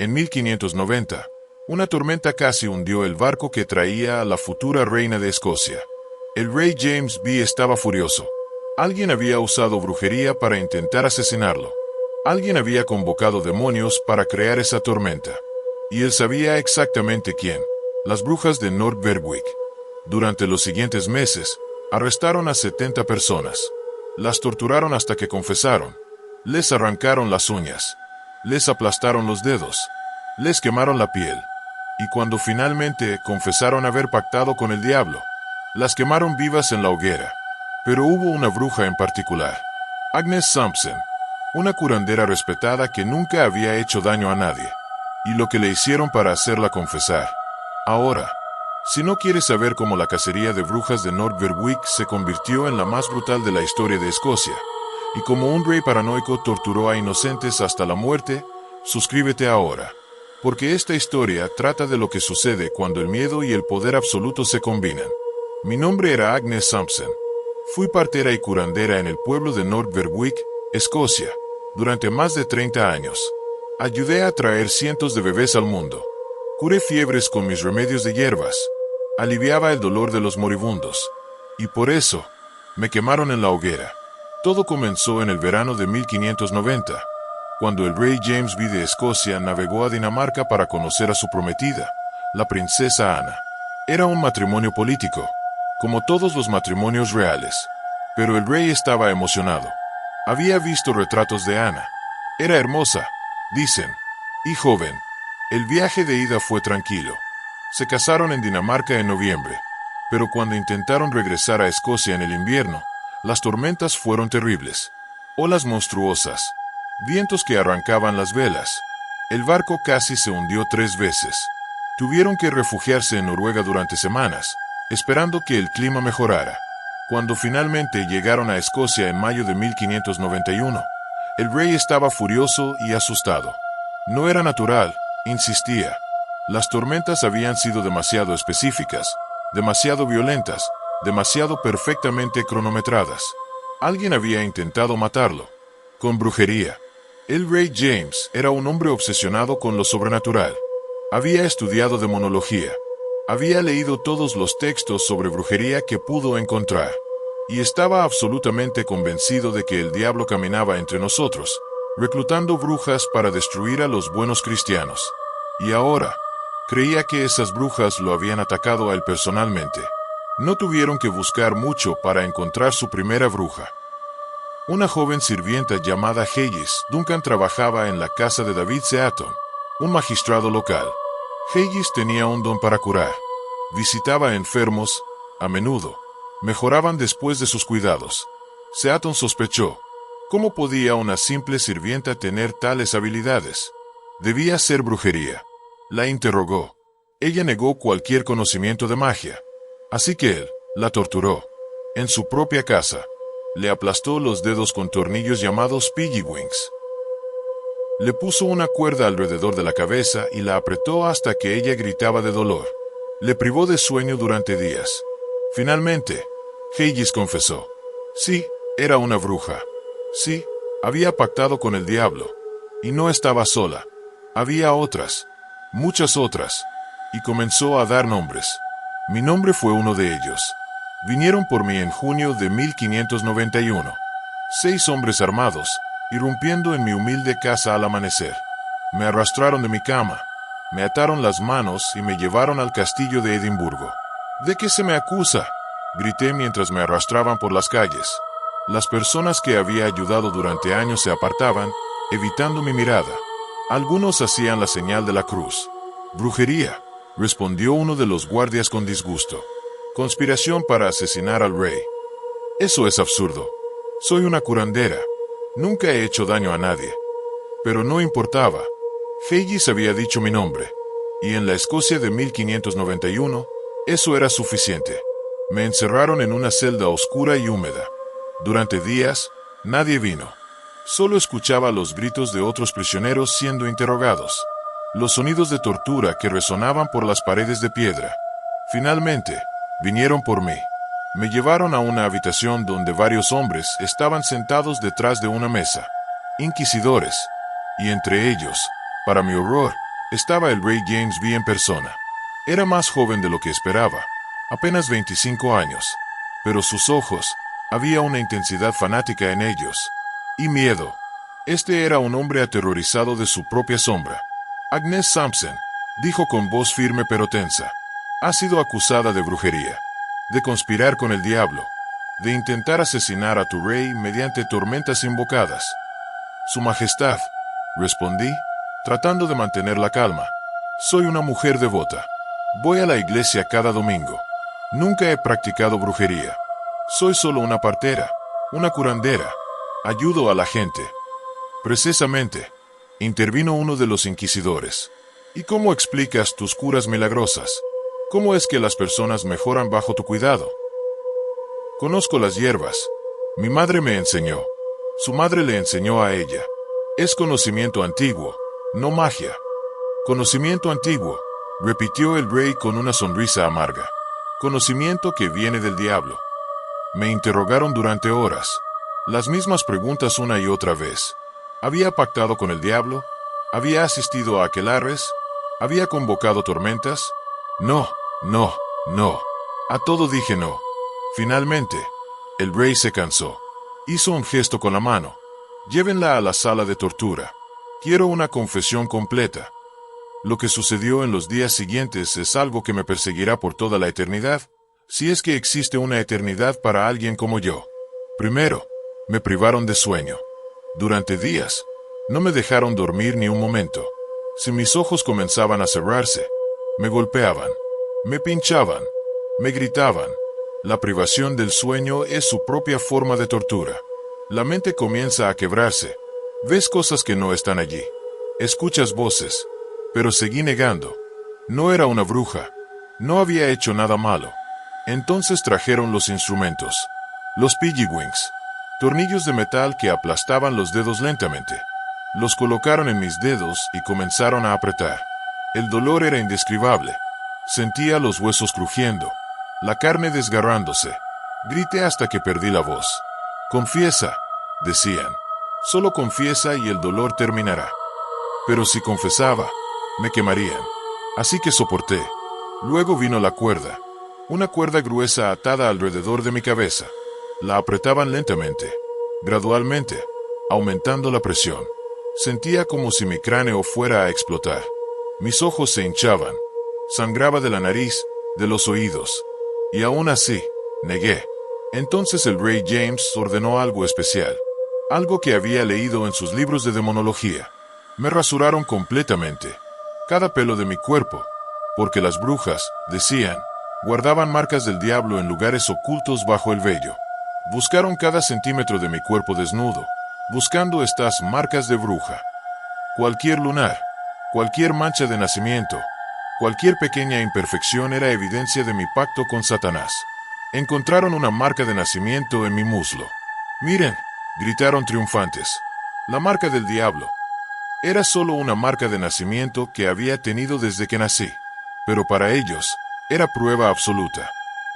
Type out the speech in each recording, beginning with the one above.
En 1590, una tormenta casi hundió el barco que traía a la futura reina de Escocia. El rey James V estaba furioso. Alguien había usado brujería para intentar asesinarlo. Alguien había convocado demonios para crear esa tormenta. Y él sabía exactamente quién: las brujas de North Berwick. Durante los siguientes meses, arrestaron a 70 personas. Las torturaron hasta que confesaron. Les arrancaron las uñas. Les aplastaron los dedos. Les quemaron la piel. Y cuando finalmente confesaron haber pactado con el diablo, las quemaron vivas en la hoguera. Pero hubo una bruja en particular, Agnes Sampson, una curandera respetada que nunca había hecho daño a nadie. Y lo que le hicieron para hacerla confesar. Ahora, si no quieres saber cómo la cacería de brujas de North Berwick se convirtió en la más brutal de la historia de Escocia, y como un rey paranoico torturó a inocentes hasta la muerte, suscríbete ahora. Porque esta historia trata de lo que sucede cuando el miedo y el poder absoluto se combinan. Mi nombre era Agnes Sampson. Fui partera y curandera en el pueblo de North Berwick, Escocia, durante más de 30 años. Ayudé a traer cientos de bebés al mundo. Curé fiebres con mis remedios de hierbas. Aliviaba el dolor de los moribundos. Y por eso, me quemaron en la hoguera. Todo comenzó en el verano de 1590, cuando el rey James V de Escocia navegó a Dinamarca para conocer a su prometida, la princesa Ana. Era un matrimonio político, como todos los matrimonios reales. Pero el rey estaba emocionado. Había visto retratos de Ana. Era hermosa, dicen, y joven. El viaje de ida fue tranquilo. Se casaron en Dinamarca en noviembre. Pero cuando intentaron regresar a Escocia en el invierno, las tormentas fueron terribles. Olas monstruosas. Vientos que arrancaban las velas. El barco casi se hundió 3 veces. Tuvieron que refugiarse en Noruega durante semanas, esperando que el clima mejorara. Cuando finalmente llegaron a Escocia en mayo de 1591, el rey estaba furioso y asustado. No era natural, insistía. Las tormentas habían sido demasiado específicas, demasiado violentas, demasiado perfectamente cronometradas. Alguien había intentado matarlo. Con brujería. El rey James era un hombre obsesionado con lo sobrenatural. Había estudiado demonología. Había leído todos los textos sobre brujería que pudo encontrar. Y estaba absolutamente convencido de que el diablo caminaba entre nosotros, reclutando brujas para destruir a los buenos cristianos. Y ahora, creía que esas brujas lo habían atacado a él personalmente. No tuvieron que buscar mucho para encontrar su primera bruja. Una joven sirvienta llamada Haggis Duncan trabajaba en la casa de David Seaton, un magistrado local. Haggis tenía un don para curar. Visitaba enfermos, a menudo. Mejoraban después de sus cuidados. Seaton sospechó. ¿Cómo podía una simple sirvienta tener tales habilidades? Debía ser brujería. La interrogó. Ella negó cualquier conocimiento de magia. Así que él la torturó. En su propia casa. Le aplastó los dedos con tornillos llamados piggy wings. Le puso una cuerda alrededor de la cabeza y la apretó hasta que ella gritaba de dolor. Le privó de sueño durante días. Finalmente, Haggis confesó. Sí, era una bruja. Sí, había pactado con el diablo. Y no estaba sola. Había otras. Muchas otras. Y comenzó a dar nombres. Mi nombre fue uno de ellos. Vinieron por mí en junio de 1591. 6 hombres armados, irrumpiendo en mi humilde casa al amanecer. Me arrastraron de mi cama, me ataron las manos y me llevaron al castillo de Edimburgo. ¿De qué se me acusa?, grité mientras me arrastraban por las calles. Las personas que había ayudado durante años se apartaban, evitando mi mirada. Algunos hacían la señal de la cruz. Brujería, respondió uno de los guardias con disgusto. Conspiración para asesinar al rey. Eso es absurdo. Soy una curandera. Nunca he hecho daño a nadie. Pero no importaba. Haggis había dicho mi nombre. Y en la Escocia de 1591, eso era suficiente. Me encerraron en una celda oscura y húmeda. Durante días, nadie vino. Solo escuchaba los gritos de otros prisioneros siendo interrogados. Los sonidos de tortura que resonaban por las paredes de piedra. Finalmente, vinieron por mí. Me llevaron a una habitación donde varios hombres estaban sentados detrás de una mesa. Inquisidores. Y entre ellos, para mi horror, Estaba el rey James B en persona. Era más joven de lo que esperaba, apenas 25 años, pero sus ojos, había una intensidad fanática en ellos. Y miedo. Este era un hombre aterrorizado de su propia sombra. Agnes Sampson, dijo con voz firme pero tensa, ha sido acusada de brujería, de conspirar con el diablo, de intentar asesinar a tu rey mediante tormentas invocadas. Su Majestad, respondí, tratando de mantener la calma. Soy una mujer devota. Voy a la iglesia cada domingo. Nunca he practicado brujería. Soy solo una partera, una curandera. Ayudo a la gente. Precisamente, intervino uno de los inquisidores. ¿Y cómo explicas tus curas milagrosas? ¿Cómo es que las personas mejoran bajo tu cuidado? Conozco las hierbas. Mi madre me enseñó. Su madre le enseñó a ella. Es conocimiento antiguo, no magia. Conocimiento antiguo, repitió el rey con una sonrisa amarga. Conocimiento que viene del diablo. Me interrogaron durante horas. Las mismas preguntas una y otra vez. ¿Había pactado con el diablo? ¿Había asistido a aquelarres? ¿Había convocado tormentas? No, no, no. A todo dije no. Finalmente, el rey se cansó. Hizo un gesto con la mano. Llévenla a la sala de tortura. Quiero una confesión completa. Lo que sucedió en los días siguientes es algo que me perseguirá por toda la eternidad, si es que existe una eternidad para alguien como yo. Primero, me privaron de sueño. Durante días, no me dejaron dormir ni un momento. Si mis ojos comenzaban a cerrarse, me golpeaban, me pinchaban, me gritaban. La privación del sueño es su propia forma de tortura. La mente comienza a quebrarse. Ves cosas que no están allí. Escuchas voces. Pero seguí negando. No era una bruja. No había hecho nada malo. Entonces trajeron los instrumentos. Los Piggy-Wings. Tornillos de metal que aplastaban los dedos lentamente. Los colocaron en mis dedos y comenzaron a apretar. El dolor era indescribable. Sentía los huesos crujiendo. La carne desgarrándose. Grité hasta que perdí la voz. Confiesa, decían. Solo confiesa y el dolor terminará. Pero si confesaba, me quemarían. Así que soporté. Luego vino la cuerda. Una cuerda gruesa atada alrededor de mi cabeza. La apretaban lentamente, gradualmente, aumentando la presión. Sentía como si mi cráneo fuera a explotar. Mis ojos se hinchaban. Sangraba de la nariz, de los oídos. Y aún así, negué. Entonces el rey James ordenó algo especial. Algo que había leído en sus libros de demonología. Me rasuraron completamente. Cada pelo de mi cuerpo. Porque las brujas, decían, guardaban marcas del diablo en lugares ocultos bajo el vello. Buscaron cada centímetro de mi cuerpo desnudo, buscando estas marcas de bruja. Cualquier lunar, cualquier mancha de nacimiento, cualquier pequeña imperfección era evidencia de mi pacto con Satanás. Encontraron una marca de nacimiento en mi muslo. Miren, gritaron triunfantes. La marca del diablo. Era solo una marca de nacimiento que había tenido desde que nací. Pero para ellos, era prueba absoluta.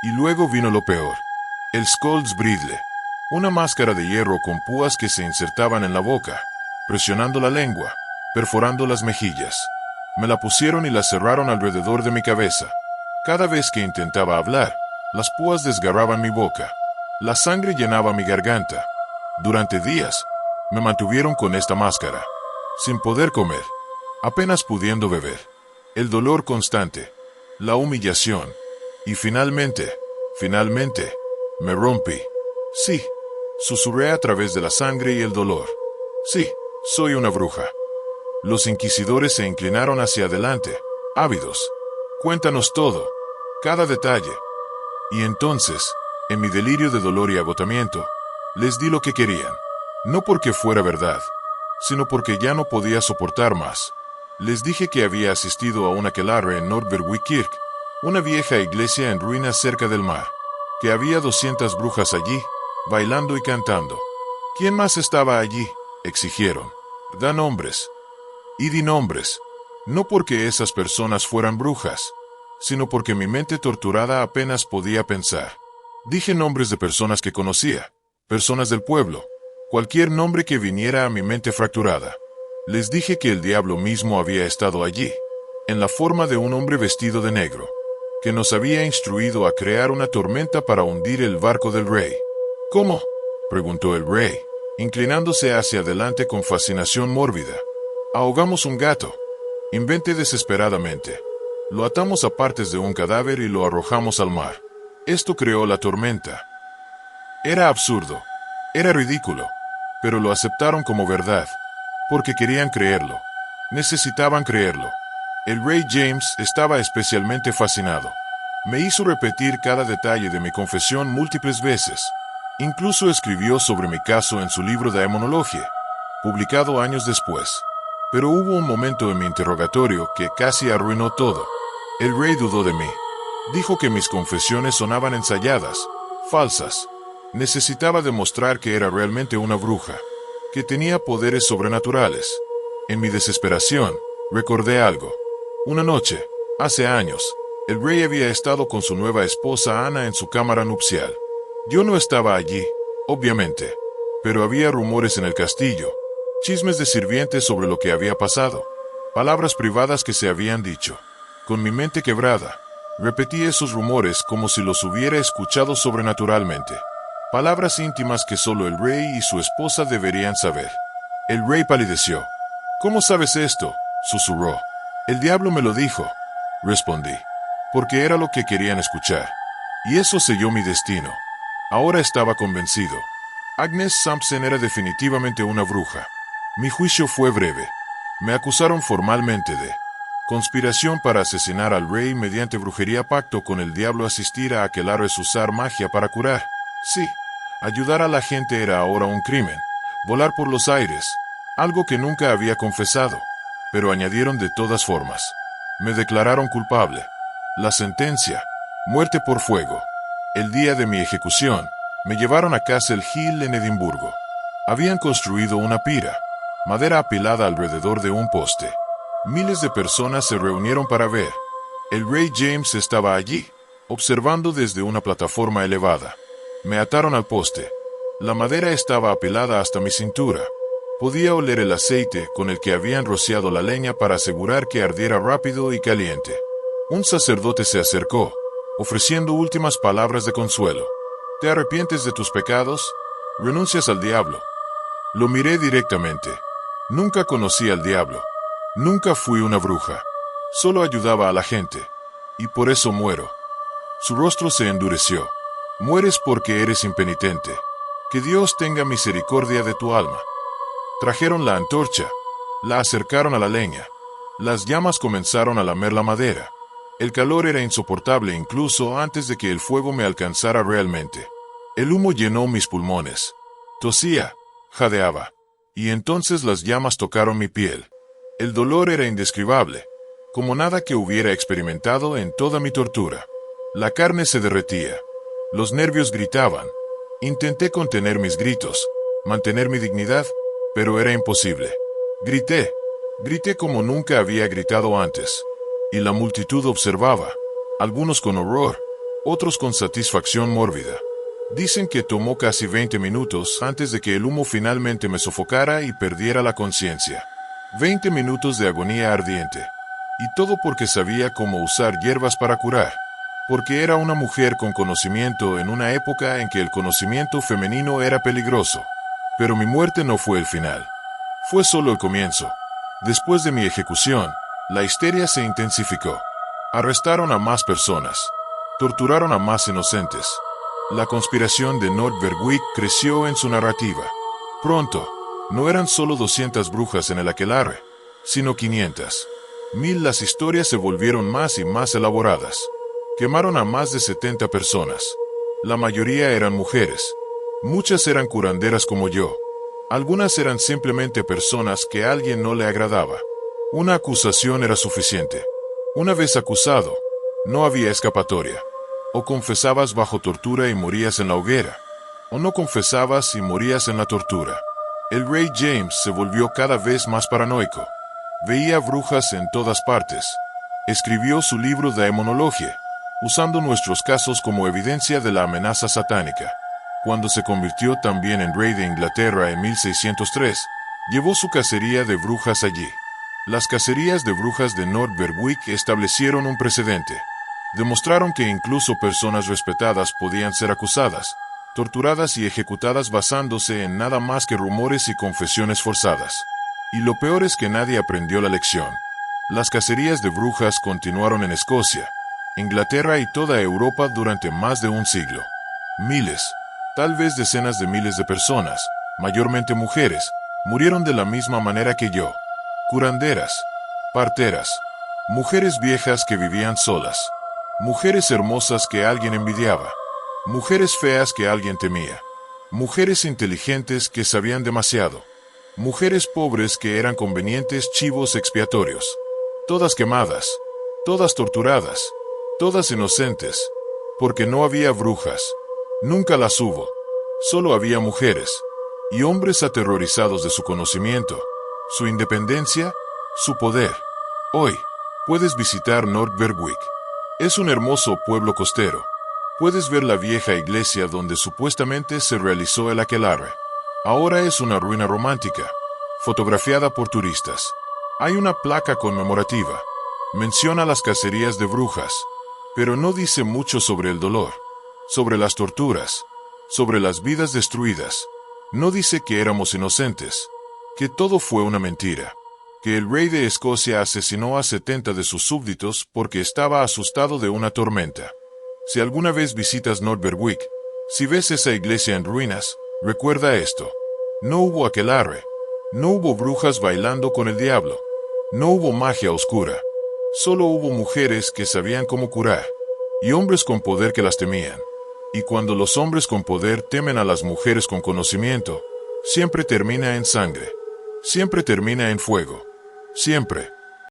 Y luego vino lo peor. El Scold's Bridle. Una máscara de hierro con púas que se insertaban en la boca, presionando la lengua, perforando las mejillas. Me la pusieron y la cerraron alrededor de mi cabeza. Cada vez que intentaba hablar, las púas desgarraban mi boca. La sangre llenaba mi garganta. Durante días, me mantuvieron con esta máscara, sin poder comer, apenas pudiendo beber. El dolor constante, la humillación, y finalmente, me rompí. Sí, susurré a través de la sangre y el dolor. Sí, soy una bruja. Los inquisidores se inclinaron hacia adelante, ávidos. Cuéntanos todo, cada detalle. Y entonces, en mi delirio de dolor y agotamiento, les di lo que querían. No porque fuera verdad, sino porque ya no podía soportar más. Les dije que había asistido a una aquelarre en Nordberwick Kirk, una vieja iglesia en ruinas cerca del mar, que había 200 brujas allí, bailando y cantando. ¿Quién más estaba allí?, exigieron. Da nombres. Y di nombres, no porque esas personas fueran brujas, sino porque mi mente torturada apenas podía pensar. Dije nombres de personas que conocía, personas del pueblo, cualquier nombre que viniera a mi mente fracturada. Les dije que el diablo mismo había estado allí, en la forma de un hombre vestido de negro, que nos había instruido a crear una tormenta para hundir el barco del rey. ¿Cómo?, preguntó el rey, inclinándose hacia adelante con fascinación mórbida. Ahogamos un gato. Inventé desesperadamente. Lo atamos a partes de un cadáver y lo arrojamos al mar. Esto creó la tormenta. Era absurdo. Era ridículo. Pero lo aceptaron como verdad. Porque querían creerlo. Necesitaban creerlo. El rey James estaba especialmente fascinado. Me hizo repetir cada detalle de mi confesión múltiples veces. Incluso escribió sobre mi caso en su libro de demonología, publicado años después. Pero hubo un momento en mi interrogatorio que casi arruinó todo. El rey dudó de mí. Dijo que mis confesiones sonaban ensayadas, falsas. Necesitaba demostrar que era realmente una bruja, que tenía poderes sobrenaturales. En mi desesperación, recordé algo. Una noche, hace años, el rey había estado con su nueva esposa Ana en su cámara nupcial. Yo no estaba allí, obviamente, pero había rumores en el castillo, chismes de sirvientes sobre lo que había pasado, palabras privadas que se habían dicho. Con mi mente quebrada, repetí esos rumores como si los hubiera escuchado sobrenaturalmente. Palabras íntimas que solo el rey y su esposa deberían saber. El rey palideció. ¿Cómo sabes esto?, susurró. El diablo me lo dijo, respondí, porque era lo que querían escuchar. Y eso selló mi destino. Ahora estaba convencido. Agnes Sampson era definitivamente una bruja. Mi juicio fue breve. Me acusaron formalmente de conspiración para asesinar al rey mediante brujería, pacto con el diablo, asistir a aquelarres, usar magia para curar. Sí, ayudar a la gente era ahora un crimen. Volar por los aires, algo que nunca había confesado. Pero añadieron de todas formas. Me declararon culpable. La sentencia, muerte por fuego. El día de mi ejecución, me llevaron a Castle Hill en Edimburgo. Habían construido una pira, madera apilada alrededor de un poste. Miles de personas se reunieron para ver. El rey James estaba allí, observando desde una plataforma elevada. Me ataron al poste. La madera estaba apilada hasta mi cintura. Podía oler el aceite con el que habían rociado la leña para asegurar que ardiera rápido y caliente. Un sacerdote se acercó, ofreciendo últimas palabras de consuelo. ¿Te arrepientes de tus pecados? ¿Renuncias al diablo? Lo miré directamente. Nunca conocí al diablo. Nunca fui una bruja. Solo ayudaba a la gente. Y por eso muero. Su rostro se endureció. Mueres porque eres impenitente. Que Dios tenga misericordia de tu alma. Trajeron la antorcha. La acercaron a la leña. Las llamas comenzaron a lamer la madera. El calor era insoportable incluso antes de que el fuego me alcanzara realmente. El humo llenó mis pulmones. Tosía, jadeaba. Y entonces las llamas tocaron mi piel. El dolor era indescribable, como nada que hubiera experimentado en toda mi tortura. La carne se derretía. Los nervios gritaban. Intenté contener mis gritos, mantener mi dignidad, pero era imposible. Grité como nunca había gritado antes. Y la multitud observaba, algunos con horror, otros con satisfacción mórbida. Dicen que tomó casi 20 minutos antes de que el humo finalmente me sofocara y perdiera la conciencia. 20 minutos de agonía ardiente. Y todo porque sabía cómo usar hierbas para curar. Porque era una mujer con conocimiento en una época en que el conocimiento femenino era peligroso. Pero mi muerte no fue el final. Fue solo el comienzo. Después de mi ejecución, la histeria se intensificó. Arrestaron a más personas. Torturaron a más inocentes. La conspiración de Nordbergwick creció en su narrativa. Pronto, no eran solo 200 brujas en el aquelarre, sino 500. 1000. Las historias se volvieron más y más elaboradas. Quemaron a más de 70 personas. La mayoría eran mujeres. Muchas eran curanderas como yo. Algunas eran simplemente personas que a alguien no le agradaba. Una acusación era suficiente. Una vez acusado, no había escapatoria. O confesabas bajo tortura y morías en la hoguera, o no confesabas y morías en la tortura. El rey James se volvió cada vez más paranoico. Veía brujas en todas partes. Escribió su libro de demonología, usando nuestros casos como evidencia de la amenaza satánica. Cuando se convirtió también en rey de Inglaterra en 1603, llevó su cacería de brujas allí. Las cacerías de brujas de Nordberwick establecieron un precedente. Demostraron que incluso personas respetadas podían ser acusadas, torturadas y ejecutadas basándose en nada más que rumores y confesiones forzadas. Y lo peor es que nadie aprendió la lección. Las cacerías de brujas continuaron en Escocia, Inglaterra y toda Europa durante más de un siglo. Miles, tal vez decenas de miles de personas, mayormente mujeres, murieron de la misma manera que yo. Curanderas, parteras, mujeres viejas que vivían solas, mujeres hermosas que alguien envidiaba, mujeres feas que alguien temía, mujeres inteligentes que sabían demasiado, mujeres pobres que eran convenientes chivos expiatorios, todas quemadas, todas torturadas, todas inocentes, porque no había brujas, nunca las hubo, solo había mujeres, y hombres aterrorizados de su conocimiento, su independencia, su poder. Hoy, puedes visitar Nordberwick. Es un hermoso pueblo costero. Puedes ver la vieja iglesia donde supuestamente se realizó el aquelarre. Ahora es una ruina romántica, fotografiada por turistas. Hay una placa conmemorativa. Menciona las cacerías de brujas, pero no dice mucho sobre el dolor, sobre las torturas, sobre las vidas destruidas. No dice que éramos inocentes, que todo fue una mentira, que el rey de Escocia asesinó a 70 de sus súbditos porque estaba asustado de una tormenta. Si alguna vez visitas Nordberwick, si ves esa iglesia en ruinas, recuerda esto. No hubo aquelarre, no hubo brujas bailando con el diablo, no hubo magia oscura. Solo hubo mujeres que sabían cómo curar, y hombres con poder que las temían. Y cuando los hombres con poder temen a las mujeres con conocimiento, siempre termina en sangre. Siempre termina en fuego. Siempre.